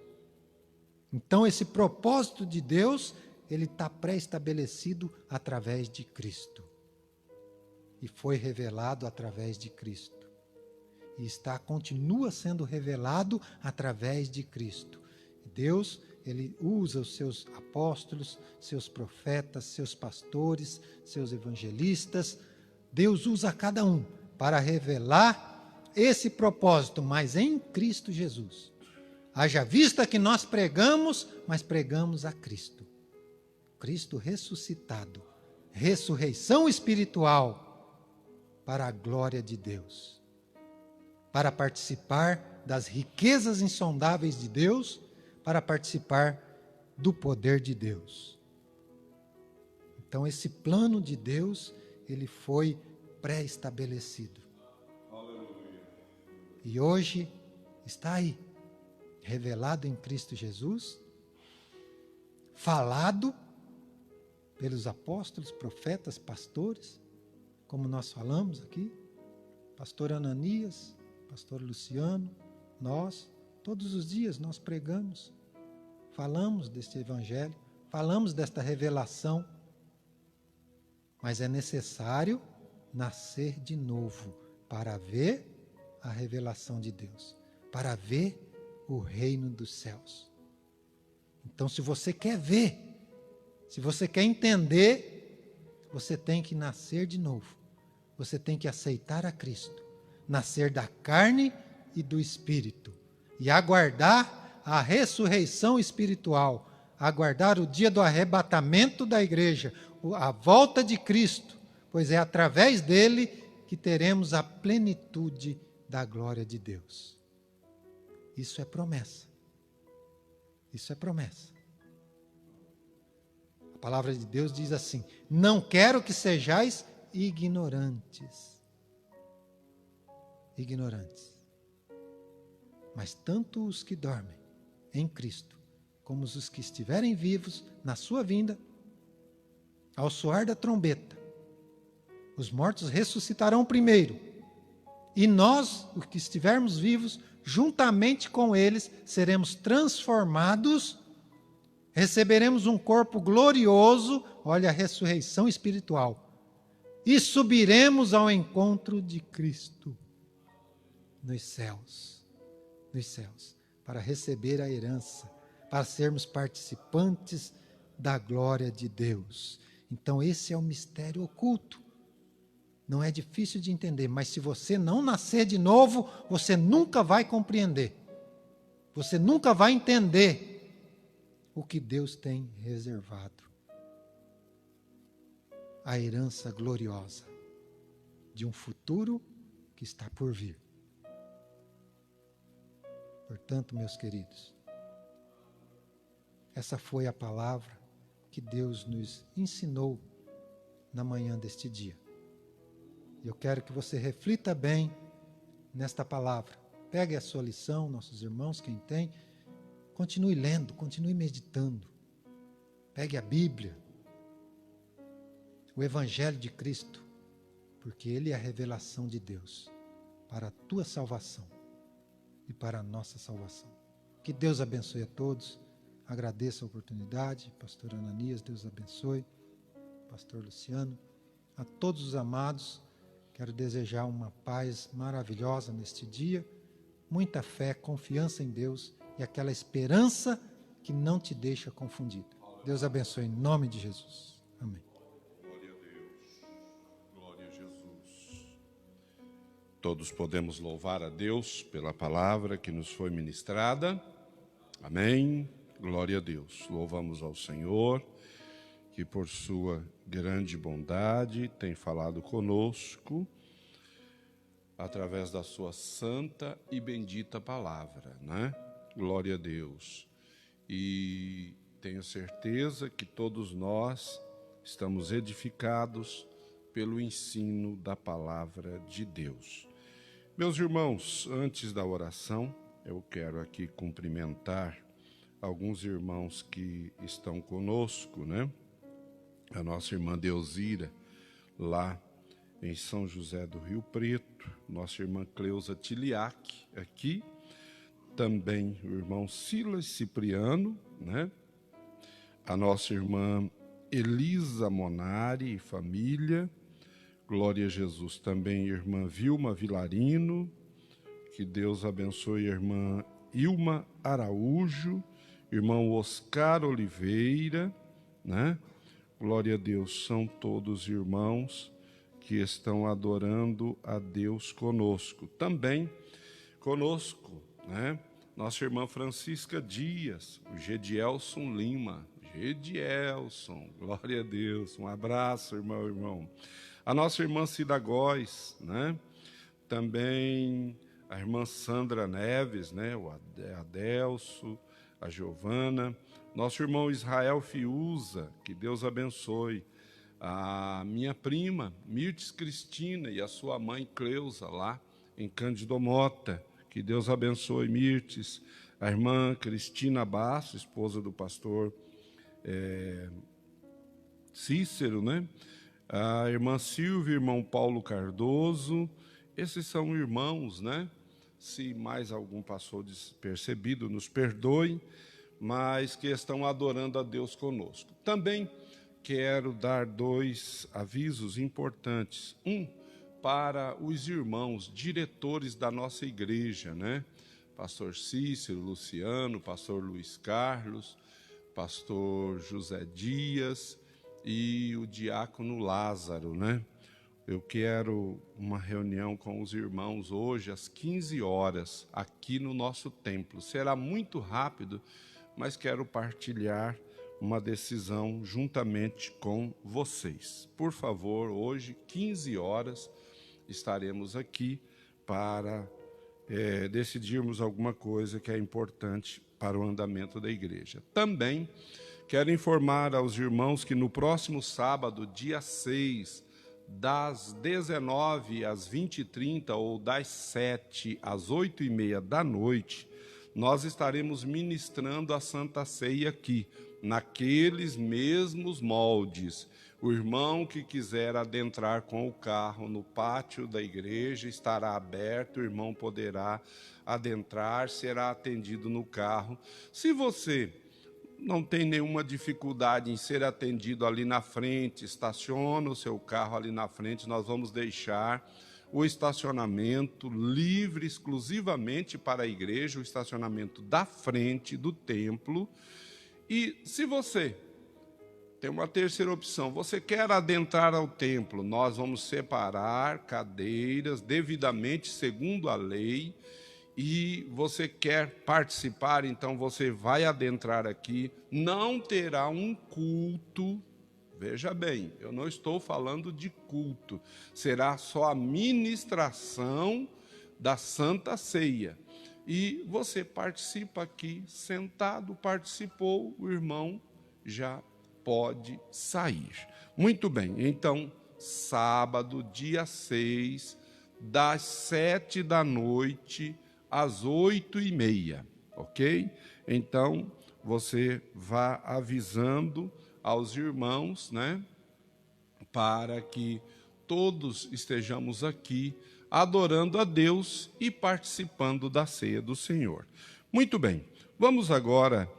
Então esse propósito de Deus, ele está pré-estabelecido através de Cristo. E foi revelado através de Cristo. E continua sendo revelado através de Cristo. Deus, ele usa os seus apóstolos, seus profetas, seus pastores, seus evangelistas. Deus usa cada um para revelar esse propósito, mas em Cristo Jesus. Haja vista que nós pregamos, mas pregamos a Cristo. Cristo ressuscitado, ressurreição espiritual para a glória de Deus. Para participar das riquezas insondáveis de Deus, para participar do poder de Deus. Então esse plano de Deus, ele foi pré-estabelecido. E hoje está aí, revelado em Cristo Jesus, falado pelos apóstolos, profetas, pastores, como nós falamos aqui, pastor Ananias, pastor Luciano, nós, todos os dias nós pregamos, falamos deste evangelho, falamos desta revelação, mas é necessário nascer de novo para ver a revelação de Deus, para ver o reino dos céus. Então, se você quer ver, se você quer entender, você tem que nascer de novo. Você tem que aceitar a Cristo, nascer da carne e do Espírito e aguardar a ressurreição espiritual, aguardar o dia do arrebatamento da igreja, a volta de Cristo, pois é através dele que teremos a plenitude da glória de Deus. Isso é promessa. Isso é promessa. A palavra de Deus diz assim: não quero que sejais ignorantes. Ignorantes. Mas tanto os que dormem em Cristo, como os que estiverem vivos na sua vinda, ao soar da trombeta, os mortos ressuscitarão primeiro, e nós, os que estivermos vivos, juntamente com eles, seremos transformados, receberemos um corpo glorioso, olha a ressurreição espiritual, e subiremos ao encontro de Cristo nos céus, para receber a herança, para sermos participantes da glória de Deus. Então esse é o mistério oculto. Não é difícil de entender, mas se você não nascer de novo, você nunca vai compreender. Você nunca vai entender o que Deus tem reservado. A herança gloriosa de um futuro que está por vir. Portanto, meus queridos, essa foi a palavra que Deus nos ensinou na manhã deste dia. E eu quero que você reflita bem nesta palavra. Pegue a sua lição, nossos irmãos, quem tem, continue lendo, continue meditando. Pegue a Bíblia, o Evangelho de Cristo, porque ele é a revelação de Deus para a tua salvação e para a nossa salvação. Que Deus abençoe a todos. Agradeço a oportunidade, pastor Ananias, Deus abençoe, pastor Luciano, a todos os amados, quero desejar uma paz maravilhosa neste dia, muita fé, confiança em Deus e aquela esperança que não te deixa confundido. Deus abençoe em nome de Jesus. Amém. Glória a Deus. Glória a Jesus. Todos podemos louvar a Deus pela palavra que nos foi ministrada. Amém. Glória a Deus. Louvamos ao Senhor, que por sua grande bondade tem falado conosco através da sua santa e bendita palavra, né? Glória a Deus. E tenho certeza que todos nós estamos edificados pelo ensino da palavra de Deus. Meus irmãos, antes da oração, eu quero aqui cumprimentar alguns irmãos que estão conosco, né? A nossa irmã Deusira, lá em São José do Rio Preto, nossa irmã Cleusa Tiliac, aqui, também o irmão Silas Cipriano, né? A nossa irmã Elisa Monari e família, glória a Jesus, também a irmã Vilma Vilarino, que Deus abençoe a irmã Ilma Araújo, irmão Oscar Oliveira, né? Glória a Deus, são todos irmãos que estão adorando a Deus conosco. Também conosco, né? Nossa irmã Francisca Dias, o Gedielson Lima. Gedielson, glória a Deus, um abraço, irmão. A nossa irmã Cida Góes, né? Também a irmã Sandra Neves, né? O Adelso, a Giovana, nosso irmão Israel Fiuza, que Deus abençoe, a minha prima Mirtes Cristina e a sua mãe Cleusa, lá em Cândido Mota, que Deus abençoe Mirtes, a irmã Cristina Basso, esposa do pastor Cícero, né? A irmã Silvia, irmão Paulo Cardoso, esses são irmãos, né? Se mais algum passou despercebido, nos perdoe, mas que estão adorando a Deus conosco. Também quero dar 2 avisos importantes. Um, para os irmãos diretores da nossa igreja, né? Pastor Cícero, Luciano, pastor Luiz Carlos, pastor José Dias e o diácono Lázaro, né? Eu quero uma reunião com os irmãos hoje às 15 horas, aqui no nosso templo. Será muito rápido, mas quero partilhar uma decisão juntamente com vocês. Por favor, hoje, 15 horas, estaremos aqui para decidirmos alguma coisa que é importante para o andamento da igreja. Também quero informar aos irmãos que no próximo sábado, dia 6, das 19 às 20h30 ou das 7 às 8h30 da noite, nós estaremos ministrando a Santa Ceia aqui, naqueles mesmos moldes. O irmão que quiser adentrar com o carro no pátio da igreja estará aberto, o irmão poderá adentrar, será atendido no carro. Se você não tem nenhuma dificuldade em ser atendido ali na frente, estaciona o seu carro ali na frente, nós vamos deixar o estacionamento livre exclusivamente para a igreja, o estacionamento da frente do templo. E se você tem uma terceira opção, você quer adentrar ao templo, nós vamos separar cadeiras devidamente segundo a lei, e você quer participar, então você vai adentrar aqui, não terá um culto. Veja bem, eu não estou falando de culto, será só a ministração da Santa Ceia. E você participa aqui, sentado, participou, o irmão já pode sair. Muito bem, então, sábado, dia 6, das 7 da noite às 8h30, ok? Então, você vá avisando aos irmãos, né, para que todos estejamos aqui adorando a Deus e participando da ceia do Senhor. Muito bem, vamos agora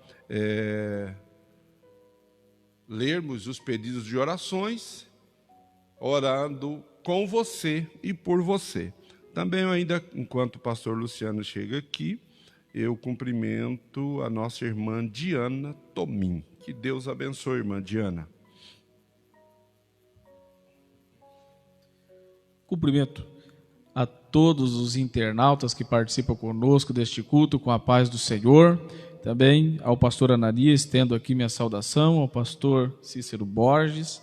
lermos os pedidos de orações, orando com você e por você. Também ainda, enquanto o pastor Luciano chega aqui, eu cumprimento a nossa irmã Diana Tomim. Que Deus abençoe, irmã Diana. Cumprimento a todos os internautas que participam conosco deste culto, com a paz do Senhor. Também ao pastor Ananias, estendo aqui minha saudação, ao pastor Cícero Borges.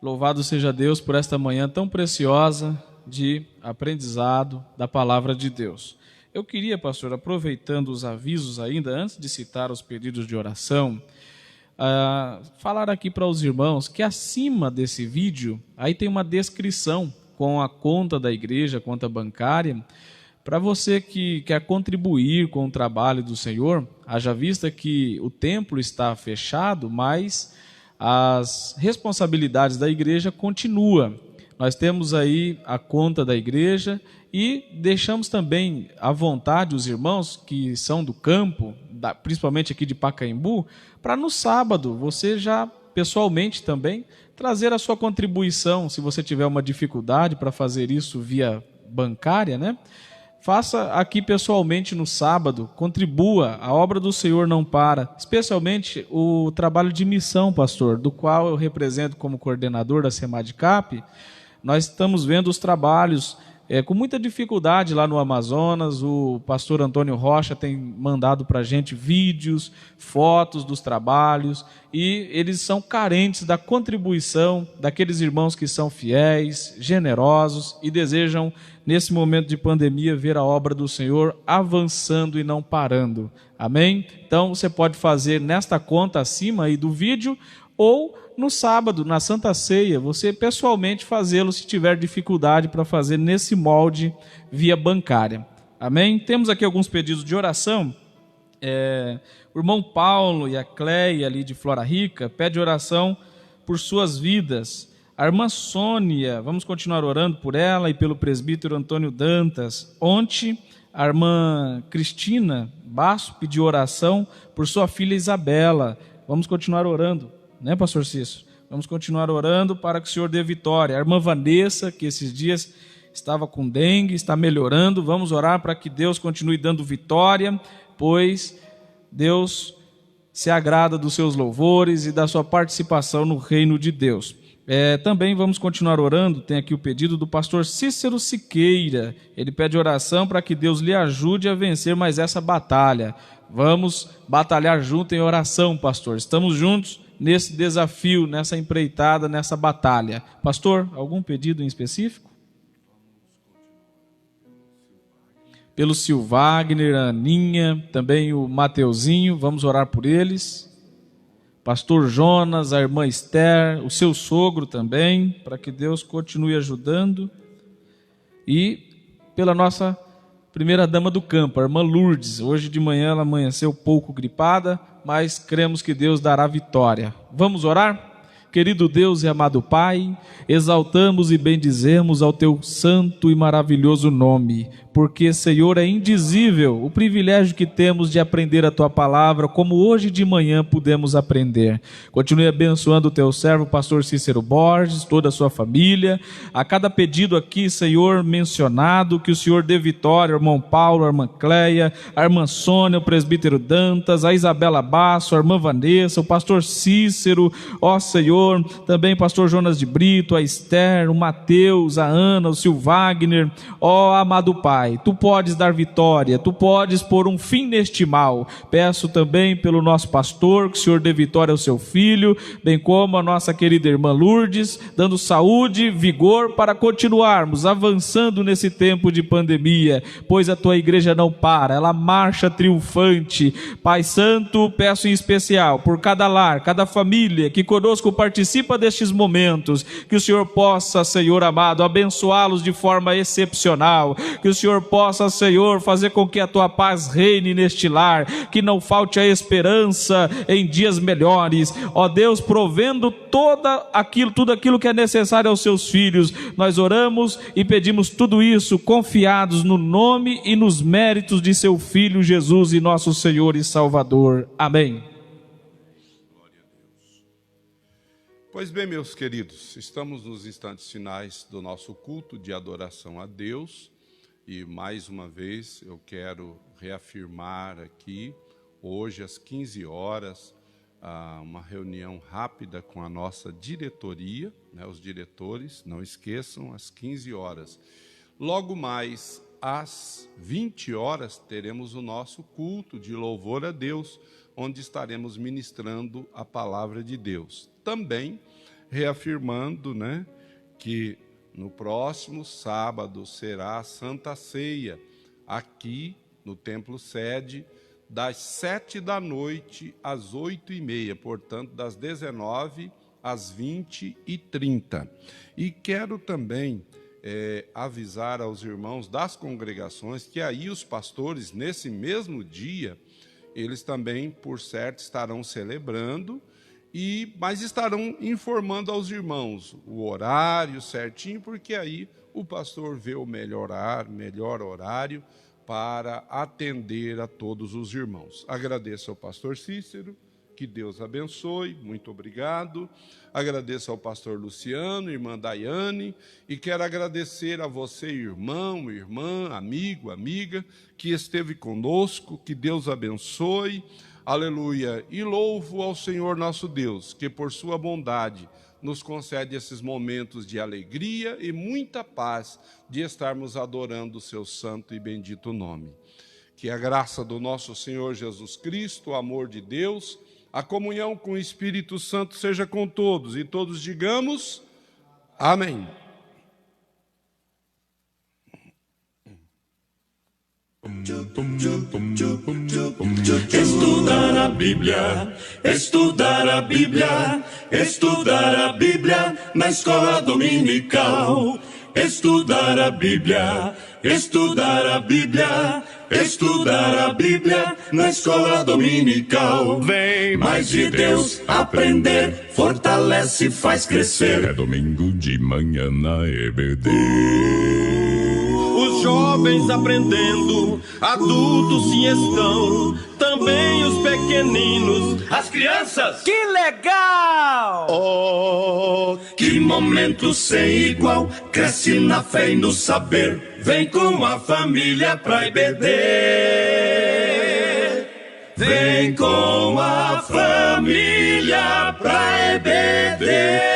Louvado seja Deus por esta manhã tão preciosa de aprendizado da palavra de Deus. Eu queria, pastor, aproveitando os avisos ainda, antes de citar os pedidos de oração, falar aqui para os irmãos que acima desse vídeo, aí tem uma descrição com a conta da igreja, a conta bancária, para você que quer contribuir com o trabalho do Senhor, haja vista que o templo está fechado, mas as responsabilidades da igreja continuam. Nós temos aí a conta da igreja e deixamos também à vontade os irmãos que são do campo, principalmente aqui de Pacaembu, para no sábado você já pessoalmente também trazer a sua contribuição, se você tiver uma dificuldade para fazer isso via bancária, né? Faça aqui pessoalmente no sábado, contribua, a obra do Senhor não para, especialmente o trabalho de missão, pastor, do qual eu represento como coordenador da Semadcap. Nós estamos vendo os trabalhos com muita dificuldade lá no Amazonas. O pastor Antônio Rocha tem mandado para a gente vídeos, fotos dos trabalhos, e eles são carentes da contribuição daqueles irmãos que são fiéis, generosos e desejam, nesse momento de pandemia, ver a obra do Senhor avançando e não parando. Amém? Então você pode fazer nesta conta acima aí do vídeo, ou no sábado, na Santa Ceia, você pessoalmente fazê-lo se tiver dificuldade para fazer nesse molde via bancária. Amém? Temos aqui alguns pedidos de oração. O irmão Paulo e a Cleia ali de Flora Rica pede oração por suas vidas. A irmã Sônia, vamos continuar orando por ela e pelo presbítero Antônio Dantas. Ontem, a irmã Cristina Basso pediu oração por sua filha Isabela. Vamos continuar orando, né, pastor Cícero? Vamos continuar orando para que o Senhor dê vitória. A irmã Vanessa, que esses dias estava com dengue, está melhorando. Vamos orar para que Deus continue dando vitória, pois Deus se agrada dos seus louvores e da sua participação no reino de Deus. Também vamos continuar orando. Tem aqui o pedido do pastor Cícero Siqueira. Ele pede oração para que Deus lhe ajude a vencer mais essa batalha. Vamos batalhar junto em oração, pastor. Estamos juntos nesse desafio, nessa empreitada, nessa batalha. Pastor, algum pedido em específico? Pelo Sil Wagner, a Aninha, também o Mateuzinho, vamos orar por eles. Pastor Jonas, a irmã Esther, o seu sogro também, para que Deus continue ajudando. E pela nossa primeira dama do campo, a irmã Lourdes. Hoje de manhã ela amanheceu pouco gripada, mas cremos que Deus dará vitória. Vamos orar? Querido Deus e amado Pai, exaltamos e bendizemos ao Teu santo e maravilhoso nome, porque, Senhor, é indizível o privilégio que temos de aprender a Tua palavra, como hoje de manhã pudemos aprender. Continue abençoando o Teu servo, pastor Cícero Borges, toda a sua família, a cada pedido aqui, Senhor, mencionado, que o Senhor dê vitória, ao irmão Paulo, a irmã Cleia, a irmã Sônia, o presbítero Dantas, a Isabela Basso, a irmã Vanessa, o pastor Cícero, ó Senhor, também pastor Jonas de Brito, a Esther, o Mateus, a Ana, o Sil Wagner. Ó amado Pai, Tu podes dar vitória, Tu podes pôr um fim neste mal. Peço também pelo nosso pastor, que o Senhor dê vitória ao seu filho, bem como a nossa querida irmã Lourdes, dando saúde, vigor para continuarmos avançando nesse tempo de pandemia, pois a Tua igreja não para, ela marcha triunfante. Pai Santo, peço em especial por cada lar, cada família que conosco participa destes momentos, que o Senhor possa, Senhor amado, abençoá-los de forma excepcional, que o Senhor Senhor possa, Senhor, fazer com que a tua paz reine neste lar, que não falte a esperança em dias melhores. Ó Deus, provendo tudo aquilo que é necessário aos seus filhos, nós oramos e pedimos tudo isso confiados no nome e nos méritos de seu Filho Jesus e nosso Senhor e Salvador. Amém. Pois bem, meus queridos, estamos nos instantes finais do nosso culto de adoração a Deus e mais uma vez eu quero reafirmar aqui, hoje às 15 horas, uma reunião rápida com a nossa diretoria, né, os diretores, não esqueçam, às 15 horas. Logo mais, às 20 horas, teremos o nosso culto de louvor a Deus, onde estaremos ministrando a palavra de Deus. Também reafirmando, né, que no próximo sábado será a Santa Ceia, aqui no Templo Sede, das 7 da noite às 8h30, portanto, das 19 às 20h30. E quero também avisar aos irmãos das congregações que aí os pastores, nesse mesmo dia, eles também, por certo, estarão celebrando, mas estarão informando aos irmãos o horário certinho, porque aí o pastor vê o melhor horário para atender a todos os irmãos. Agradeço ao pastor Cícero, que Deus abençoe, muito obrigado. Agradeço ao pastor Luciano, irmã Daiane, e quero agradecer a você, irmão, irmã, amigo, amiga, que esteve conosco, que Deus abençoe, aleluia, e louvo ao Senhor nosso Deus, que por sua bondade nos concede esses momentos de alegria e muita paz de estarmos adorando o seu santo e bendito nome. Que a graça do nosso Senhor Jesus Cristo, o amor de Deus, a comunhão com o Espírito Santo seja com todos, e todos digamos amém. Estudar a Bíblia, estudar a Bíblia, estudar a Bíblia na escola dominical. Estudar a Bíblia, estudar a Bíblia, estudar a Bíblia na escola dominical. Vem mais de Deus aprender, fortalece e faz crescer. É domingo de manhã na EBD. Os jovens aprendendo, adultos se estão, também os pequeninos, as crianças. Que legal! Oh, que momento sem igual, cresce na fé e no saber, vem com a família pra EBD. Vem com a família pra EBD.